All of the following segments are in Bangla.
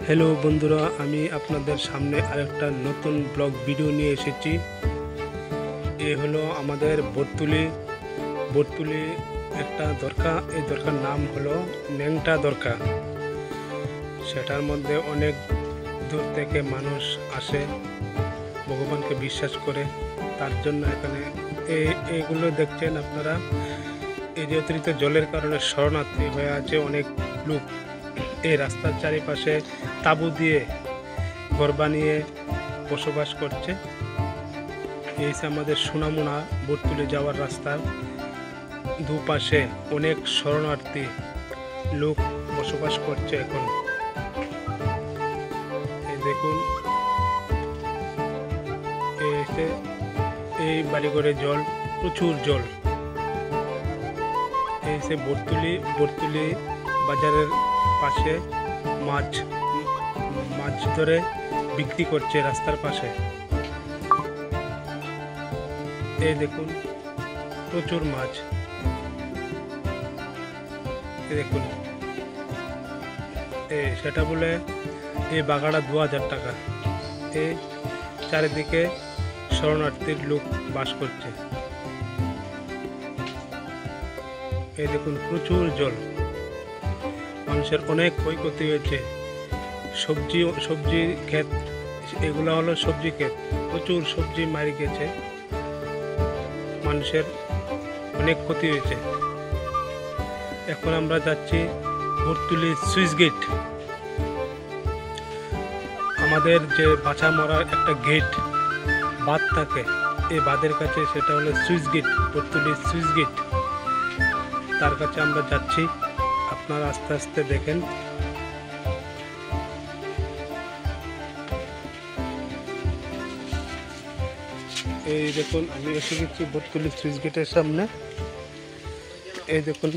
হ্যালো বন্ধুরা, আমি আপনাদের সামনে আরেকটা নতুন ব্লগ ভিডিও নিয়ে এসেছি। এ হলো আমাদের বটতুলি একটা দরগা। এই দরগার নাম হলো ন্যাংটা দরগা। সেটার মধ্যে অনেক দূর থেকে মানুষ আসে, ভগবানকে বিশ্বাস করে। তার জন্য এখানে এইগুলো দেখছেন আপনারা। এই যে অতিরিক্ত জলের কারণে শরণার্থী হয়ে আছে অনেক লোক। এই রাস্তার চারিপাশে তাঁবু দিয়ে ঘর বানিয়ে বসবাস করছে। এই যে আমাদের সোনামুনা বটতুলি যাওয়ার রাস্তার দুপাশে অনেক শরণার্থী লোক বসবাস করছে এখন। এই দেখুন, এই বাড়িঘরে জল, প্রচুর জল। এই যে বটতুলি বাজারের পাশে মাছ ধরে বিক্রি করছে রাস্তার পাশে। এই দেখুন, প্রচুর মাছ। দেখুন, সেটা বলে এই বাগাড়া 2000 টাকা। এই চারিদিকে শরণার্থীর লোক বাস করছে। এই দেখুন, প্রচুর জল, মানুষের অনেক ক্ষয়ক্ষতি হয়েছে। সবজি ক্ষেত, এগুলো হলো সবজি ক্ষেত, প্রচুর সবজি মারি গেছে, মানুষের অনেক ক্ষতি হয়েছে। এখন আমরা যাচ্ছি বটতুলি সুইচ গেট। আমাদের যে বাছা মরার একটা গেট বাঁধ থাকে, এই বাঁধের কাছে, সেটা হলো সুইচ গেট, বটতুলি সুইচ গেট। তার কাছে আমরা যাচ্ছি, আপনারা আস্তে আস্তে দেখেন। এই দেখুন, আমি এসে গেছি বটতুলি সুইচ গেটের সামনে। এই দেখুন,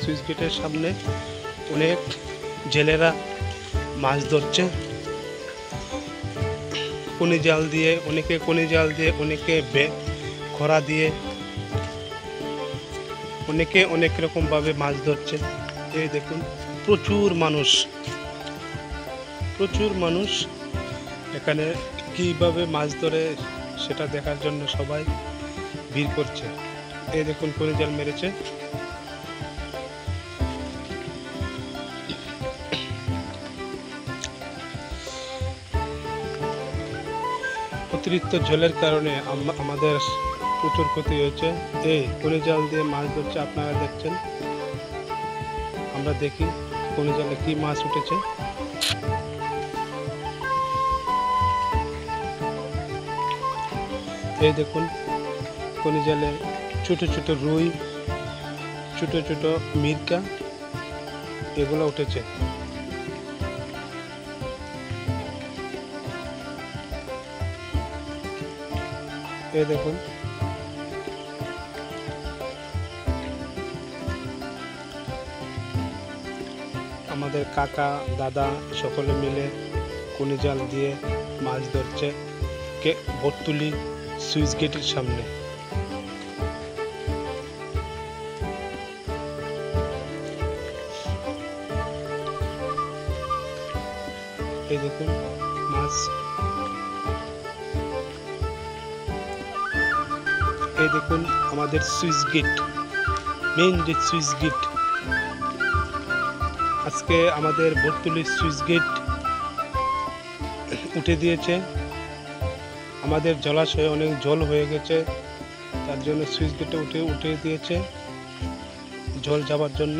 সুইচ গেটের সামনে অনেক জেলেরা মাছ ধরছে কোনি জাল দিয়ে, অনেকে খরা দিয়ে, অনেকে অনেক রকম ভাবে মাছ ধরছে। এই দেখুন, প্রচুর মানুষ এখানে কিভাবে মাছ ধরে সেটা দেখার জন্য সবাই ভিড় করছে। এই দেখুন, কোনি জাল মেরেছে। অতিরিক্ত জলের কারণে আমাদের প্রচুর ক্ষতি হয়েছে। এই কোনি জাল দিয়ে মাছ ধরছে, আপনারা দেখছেন। আমরা দেখি কোনি জালে কি মাছ উঠেছে। এই দেখুন, কোনি জালে ছোট ছোট রুই, ছোট ছোট মিরকা, এগুলো উঠেছে। এই দেখুন, আমাদের কাকা দাদা সকলে মিলে কোনি জাল দিয়ে মাছ ধরছে বটতুলি সুইচ গেটের সামনে। এই দেখুন মাছ। এই দেখুন আমাদের সুইচ গেট, মেইন যে সুইচ গেট। আজকে আমাদের বটতুলির সুইচ গেট উঠে দিয়েছে। আমাদের জলাশয়ে অনেক জল হয়ে গেছে, তার জন্য সুইচ গেটে উঠে দিয়েছে জল যাবার জন্য।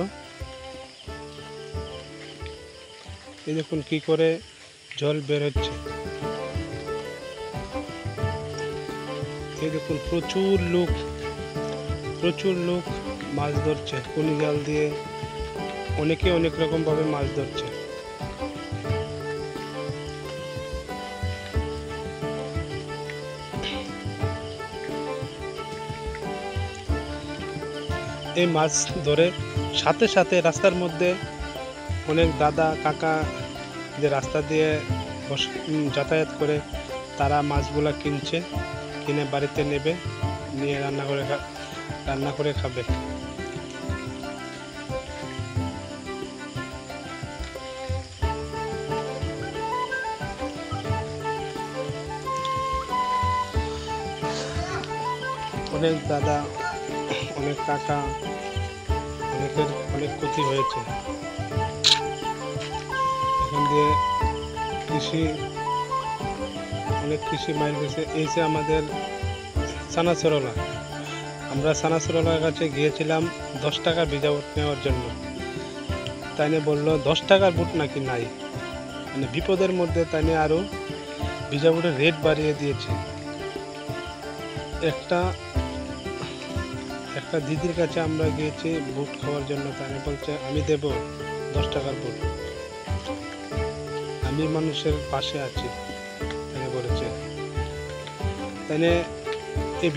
এই দেখুন কি করে জল বের হচ্ছে। এই দেখুন, প্রচুর লোক মাছ ধরছে কোনি জাল দিয়ে, অনেকে অনেক রকম ভাবে মাছ ধরছে। এই মাছ ধরে সাথে সাথে রাস্তার মধ্যে অনেক দাদা কাকা যে রাস্তা দিয়ে যাতায়াত করে, তারা মাছগুলা কিনছে। কিনে বাড়িতে নেবে, নিয়ে রান্না করে খাবে। অনেক দাদা, অনেক কাকা, অনেকের অনেক ক্ষতি হয়েছে। এখান দিয়ে অনেক কৃষি মার গেছে। এই যে আমাদের সানাসরলা, আমরা সানাসরলার কাছে গিয়েছিলাম 10 টাকা ভিজা ভোট নেওয়ার জন্য। তাই নিয়ে বললো 10 টাকার ভোট নাকি নাই, মানে বিপদের মধ্যে তাই নিয়ে আরও ভিজা ভোটের রেট বাড়িয়ে দিয়েছে। একটা দিদির কাছে আমরা গিয়েছি ভোট খাওয়ার জন্য, তাই বলছে আমি দেব 10 টাকার ভোট, আমি মানুষের পাশে আছি, তাই বলেছে। তাই এই